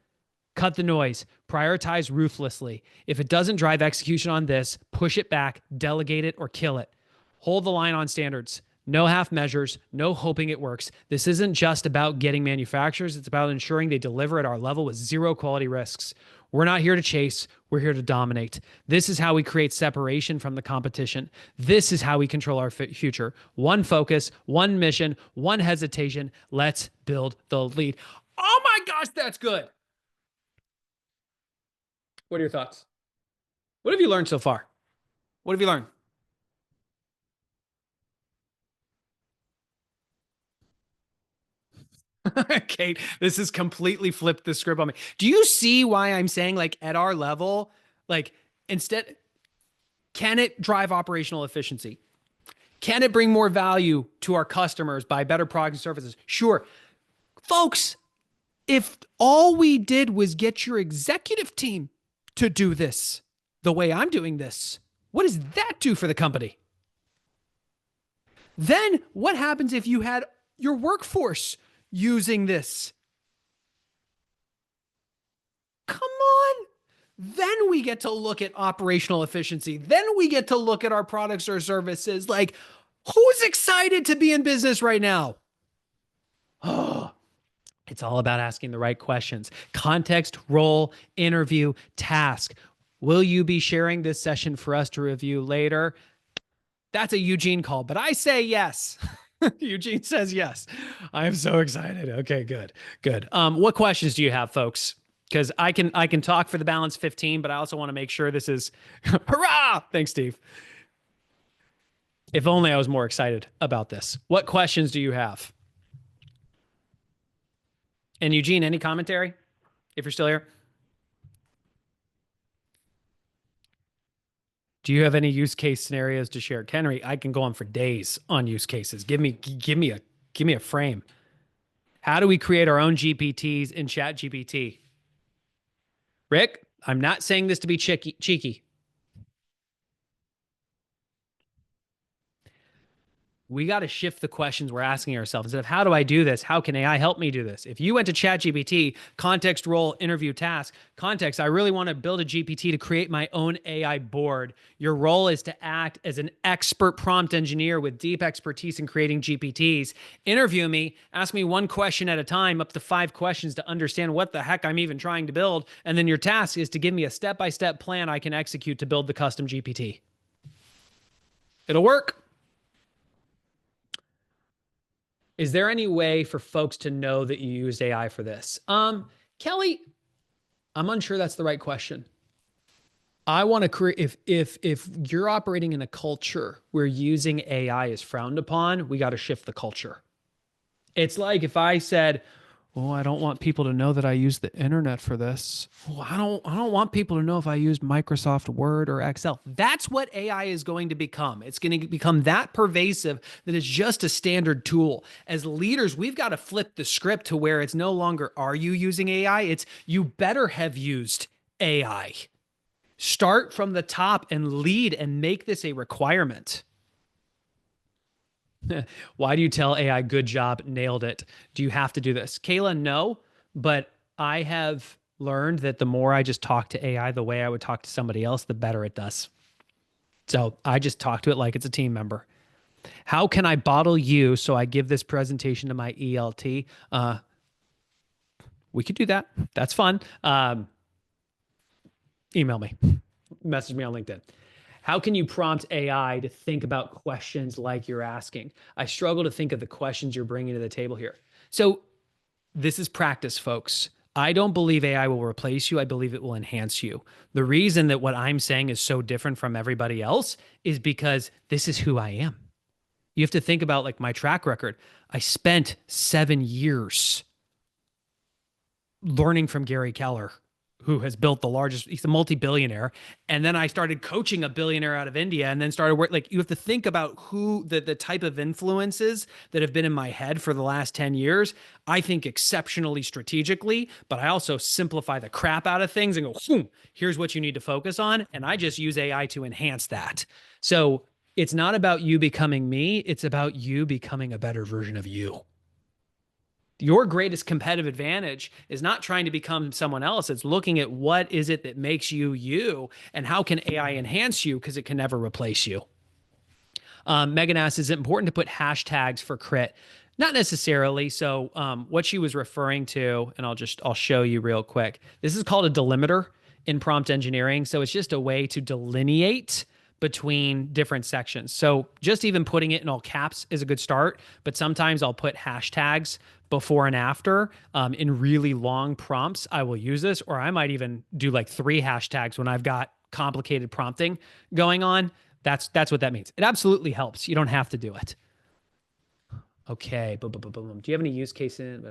Speaker 2: Cut the noise, prioritize ruthlessly. If it doesn't drive execution on this, push it back, delegate it, or kill it. Hold the line on standards. No half measures, no hoping it works. This isn't just about getting manufacturers, it's about ensuring they deliver at our level with 0 quality risks. We're not here to chase, we're here to dominate. This is how we create separation from the competition. This is how we control our future. One focus, one mission, one hesitation. Let's build the lead. Oh my gosh, that's good. What are your thoughts? What have you learned so far? What have you learned? Kate, this has completely flipped the script on me. Do you see why I'm saying, like, at our level, like, instead, can it drive operational efficiency? Can it bring more value to our customers by better products and services? Sure. Folks, if all we did was get your executive team to do this the way I'm doing this, what does that do for the company? Then what happens if you had your workforce using this? Come on. Then we get to look at operational efficiency. Then we get to look at our products or services. Like, who's excited to be in business right now? Oh, it's all about asking the right questions. Context, role, interview, task. Will you be sharing this session for us to review later? That's a Eugene call, but I say yes. Eugene says yes. I am so excited. Okay, good, good. What questions do you have, folks? Because I can talk for the balance 15, but I also want to make sure this is hurrah. Thanks, Steve. If only I was more excited about this. What questions do you have? And Eugene, any commentary? If you're still here. Do you have any use case scenarios to share? Henry, I can go on for days on use cases. Give me a frame. How do we create our own GPTs in ChatGPT? Rick, I'm not saying this to be cheeky. We got to shift the questions we're asking ourselves. Instead of how do I do this? How can AI help me do this? If you went to ChatGPT, context, role, interview, task, context, I really want to build a GPT to create my own AI board. Your role is to act as an expert prompt engineer with deep expertise in creating GPTs. Interview me, ask me one question at a time, up to 5 questions to understand what the heck I'm even trying to build. And then your task is to give me a step-by-step plan I can execute to build the custom GPT. It'll work. Is there any way for folks to know that you used AI for this? Kelly, I'm unsure that's the right question. I want to create, if you're operating in a culture where using AI is frowned upon, we got to shift the culture. It's like if I said, "Oh, I don't want people to know that I use the internet for this. Oh, I don't want people to know if I use Microsoft Word or Excel." That's what AI is going to become. It's going to become that pervasive that it's just a standard tool. As leaders, we've got to flip the script to where it's no longer are you using AI? It's you better have used AI. Start from the top and lead and make this a requirement. Why do you tell AI, good job, nailed it? Do you have to do this? Kayla, no, but I have learned that the more I just talk to AI the way I would talk to somebody else, the better it does. So I just talk to it like it's a team member. How can I bottle you so I give this presentation to my ELT? We could do that. That's fun. Email me, message me on LinkedIn. How can you prompt AI to think about questions like you're asking? I struggle to think of the questions you're bringing to the table here. So this is practice, folks. I don't believe AI will replace you. I believe it will enhance you. The reason that what I'm saying is so different from everybody else is because this is who I am. You have to think about like my track record. I spent 7 years learning from Gary Keller, who has built the largest, he's a multi-billionaire. And then I started coaching a billionaire out of India and then started work. Like you have to think about who the type of influences that have been in my head for the last 10 years. I think exceptionally strategically, but I also simplify the crap out of things and go, boom, here's what you need to focus on. And I just use AI to enhance that. So it's not about you becoming me. It's about you becoming a better version of you. Your greatest competitive advantage is not trying to become someone else. It's looking at what is it that makes you you and how can AI enhance you because it can never replace you. Megan asks, is it important to put hashtags for crit? Not necessarily. So what she was referring to, and I'll show you real quick. This is called a delimiter in prompt engineering. So it's just a way to delineate between different sections. So just even putting it in all caps is a good start, but sometimes I'll put hashtags before and after in really long prompts. I will use this, or I might even do like 3 hashtags when I've got complicated prompting going on. That's what that means. It absolutely helps. You don't have to do it. Okay. Boom, boom, boom, boom. Do you have any use cases?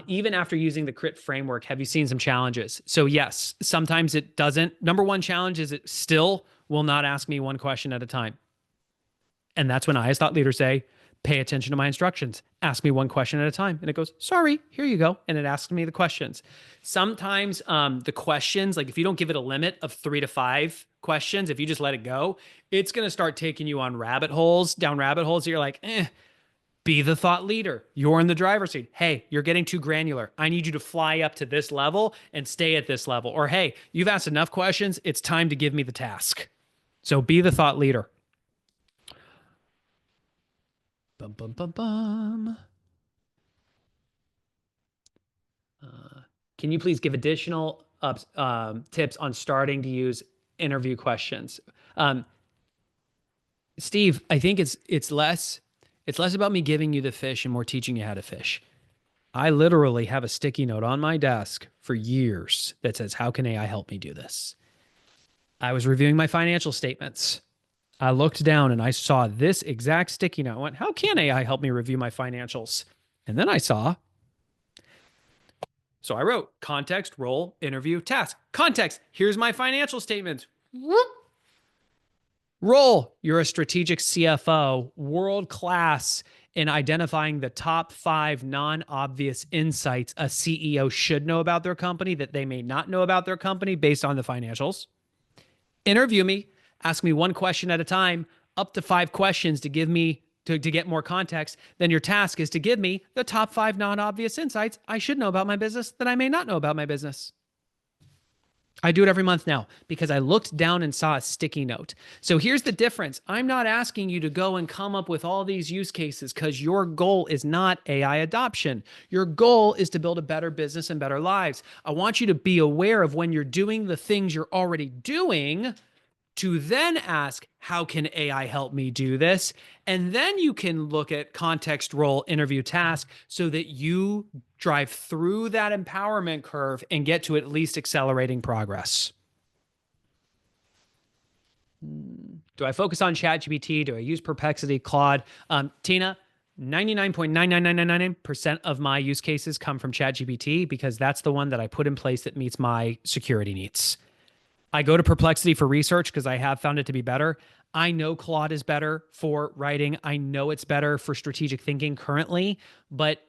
Speaker 2: Even after using the crit framework, have you seen some challenges? So yes, sometimes it doesn't. Number one challenge is it still will not ask me one question at a time. And that's when I, as thought leader, say, pay attention to my instructions. Ask me one question at a time. And it goes, sorry, here you go. And it asks me the questions. Sometimes the questions, like if you don't give it a limit of 3 to 5 questions, if you just let it go, it's going to start taking you on down rabbit holes. That you're like, be the thought leader. You're in the driver's seat. Hey, you're getting too granular. I need you to fly up to this level and stay at this level. Or, hey, you've asked enough questions. It's time to give me the task. So be the thought leader. Bum, bum, bum, bum. Can you please give additional tips on starting to use interview questions? Steve, I think it's less about me giving you the fish and more teaching you how to fish. I literally have a sticky note on my desk for years that says, how can AI help me do this? I was reviewing my financial statements. I looked down and I saw this exact sticky note. I went, how can AI help me review my financials? And then I saw, so I wrote context, role, interview, task. Context, here's my financial statements. Whoop. Role, you're a strategic CFO, world class in identifying the top 5 non-obvious insights a CEO should know about their company that they may not know about their company based on the financials. Interview me, ask me one question at a time, up to 5 questions to give me to get more context. Then your task is to give me the top 5 non-obvious insights I should know about my business that I may not know about my business. I do it every month now because I looked down and saw a sticky note. So here's the difference. I'm not asking you to go and come up with all these use cases because your goal is not AI adoption. Your goal is to build a better business and better lives. I want you to be aware of when you're doing the things you're already doing, to then ask, how can AI help me do this? And then you can look at context, role, interview, task so that you drive through that empowerment curve and get to at least accelerating progress. Do I focus on ChatGPT? Do I use Perplexity, Claude? Tina, 99.99999% of my use cases come from ChatGPT because that's the one that I put in place that meets my security needs. I go to Perplexity for research because I have found it to be better. I know Claude is better for writing. I know it's better for strategic thinking currently, but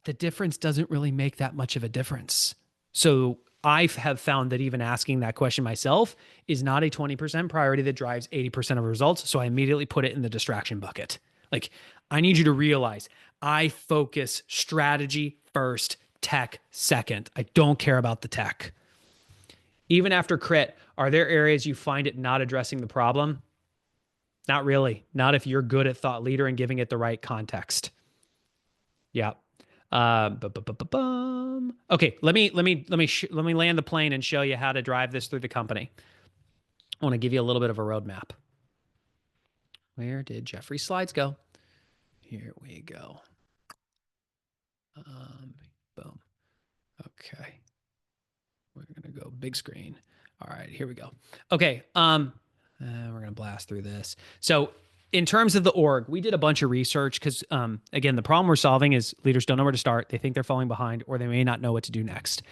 Speaker 2: the difference doesn't really make that much of a difference. So I have found that even asking that question myself is not a 20% priority that drives 80% of results. So I immediately put it in the distraction bucket. Like, I need you to realize I focus strategy first, tech second. I don't care about the tech. Even after crit, are there areas you find it not addressing the problem? Not really. Not if you're good at thought leader and giving it the right context. Yeah. Okay, let me land the plane and show you how to drive this through the company. I want to give you a little bit of a roadmap. Where did Jeffrey's slides go? Here we go. Boom. Okay. We're gonna go big screen. All right, here we go. Okay, we're gonna blast through this. So in terms of the org, we did a bunch of research because, again, the problem we're solving is leaders don't know where to start. They think they're falling behind, or they may not know what to do next.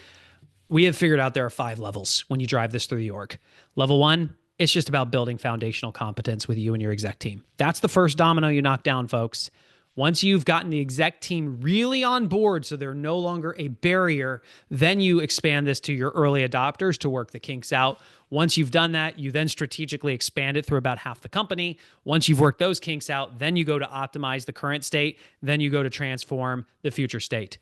Speaker 2: We have figured out there are 5 levels when you drive this through the org. Level 1, it's just about building foundational competence with you and your exec team. That's the first domino you knock down, folks. Once you've gotten the exec team really on board so they're no longer a barrier, then you expand this to your early adopters to work the kinks out. Once you've done that, you then strategically expand it through about half the company. Once you've worked those kinks out, then you go to optimize the current state. Then you go to transform the future state.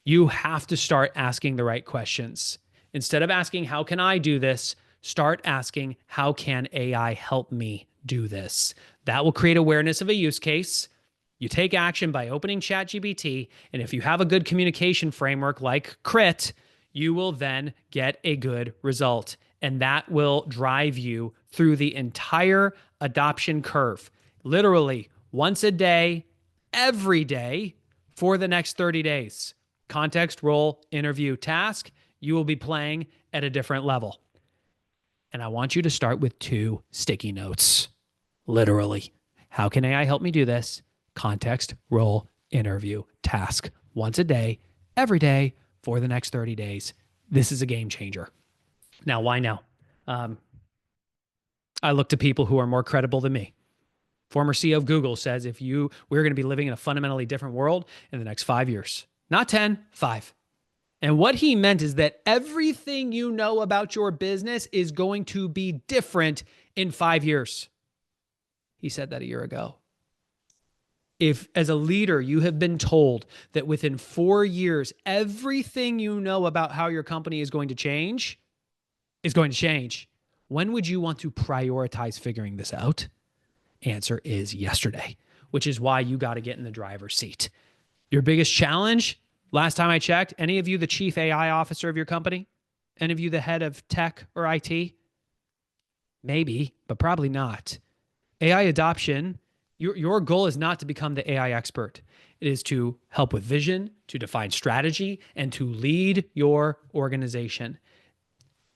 Speaker 2: You have to start asking the right questions. Instead of asking, how can I do this? Start asking, how can AI help me do this? That will create awareness of a use case. You take action by opening ChatGPT, and if you have a good communication framework like CRIT, you will then get a good result, and that will drive you through the entire adoption curve. Literally, once a day, every day, for the next 30 days. Context, role, interview, task, you will be playing at a different level. And I want you to start with 2 sticky notes. Literally, how can AI help me do this? Context, role, interview, task. Once a day, every day, for the next 30 days. This is a game changer. Now, why now? I look to people who are more credible than me. Former CEO of Google says we're going to be living in a fundamentally different world in the next 5 years. Not 10, 5. And what he meant is that everything you know about your business is going to be different in 5 years. He said that a year ago. If, as a leader, you have been told that within 4 years, everything you know about how your company is going to change, when would you want to prioritize figuring this out? Answer is yesterday, which is why you got to get in the driver's seat. Your biggest challenge, last time I checked, any of you the chief AI officer of your company? Any of you the head of tech or IT? Maybe, but probably not. AI adoption, your goal is not to become the AI expert. It is to help with vision, to define strategy, and to lead your organization.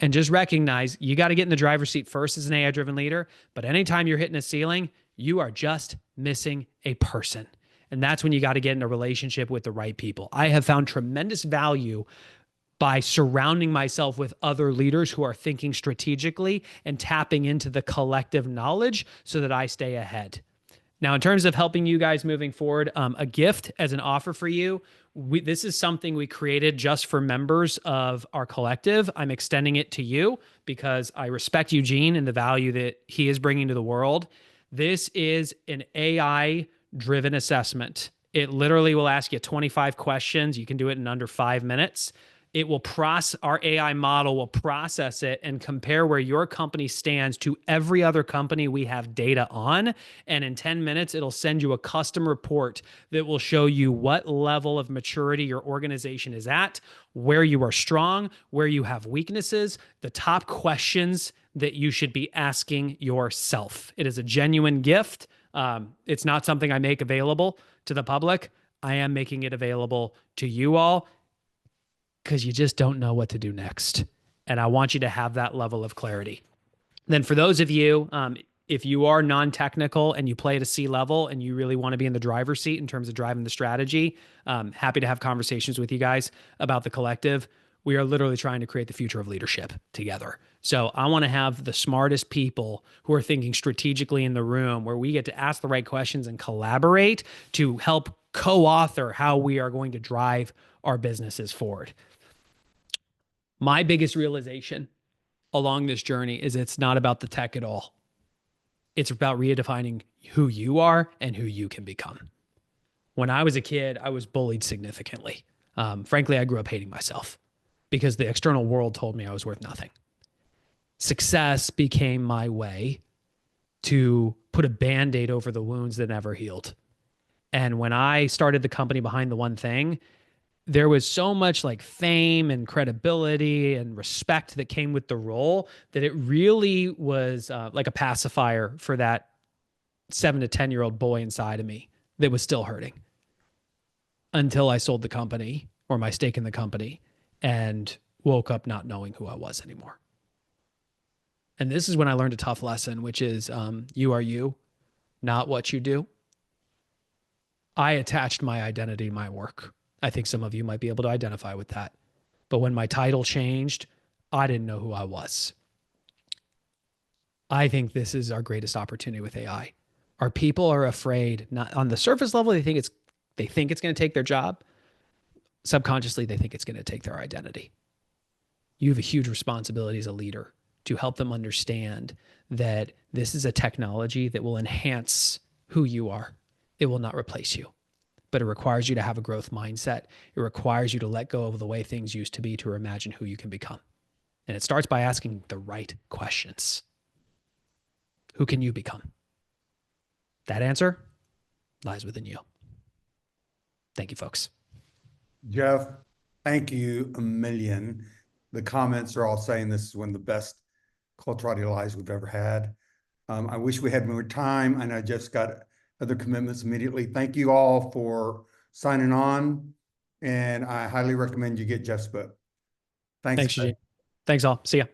Speaker 2: And just recognize you got to get in the driver's seat first as an AI-driven leader, but anytime you're hitting a ceiling, you are just missing a person. And that's when you got to get in a relationship with the right people. I have found tremendous value by surrounding myself with other leaders who are thinking strategically and tapping into the collective knowledge so that I stay ahead. Now, in terms of helping you guys moving forward, a gift as an offer for you, this is something we created just for members of our collective. I'm extending it to you because I respect Eugene and the value that he is bringing to the world. This is an AI-driven assessment. It literally will ask you 25 questions. You can do it in under 5 minutes. It will our AI model will process it and compare where your company stands to every other company we have data on. And in 10 minutes, it'll send you a custom report that will show you what level of maturity your organization is at, where you are strong, where you have weaknesses, the top questions that you should be asking yourself. It is a genuine gift. It's not something I make available to the public. I am making it available to you all because you just don't know what to do next. And I want you to have that level of clarity. Then for those of you, if you are non-technical and you play at a C level and you really want to be in the driver's seat in terms of driving the strategy, happy to have conversations with you guys about the collective. We are literally trying to create the future of leadership together. So I want to have the smartest people who are thinking strategically in the room where we get to ask the right questions and collaborate to help co-author how we are going to drive our businesses forward. My biggest realization along this journey is it's not about the tech at all. It's about redefining who you are and who you can become. When I was a kid, I was bullied significantly. Frankly, I grew up hating myself because the external world told me I was worth nothing. Success became my way to put a Band-Aid over the wounds that never healed. And when I started the company behind the one thing, there was so much like fame and credibility and respect that came with the role that it really was like a pacifier for that 7 to 10-year-old boy inside of me that was still hurting until I sold the company or my stake in the company and woke up not knowing who I was anymore. And this is when I learned a tough lesson, which is you are you, not what you do. I attached my identity to my work. I think some of you might be able to identify with that. But when my title changed, I didn't know who I was. I think this is our greatest opportunity with AI. Our people are afraid, not on the surface level, they think it's going to take their job. Subconsciously, they think it's going to take their identity. You have a huge responsibility as a leader to help them understand that this is a technology that will enhance who you are. It will not replace you, but it requires you to have a growth mindset. It requires you to let go of the way things used to be to imagine who you can become. And it starts by asking the right questions. Who can you become? That answer lies within you. Thank you, folks.
Speaker 1: Geoff, thank you a million. The comments are all saying this is one of the best Culturati Lives we've ever had. I wish we had more time, and I just got other commitments immediately. Thank you all for signing on, and I highly recommend you get Geoff's book. Thanks.
Speaker 2: Thanks, Eugene. Thanks all. See ya.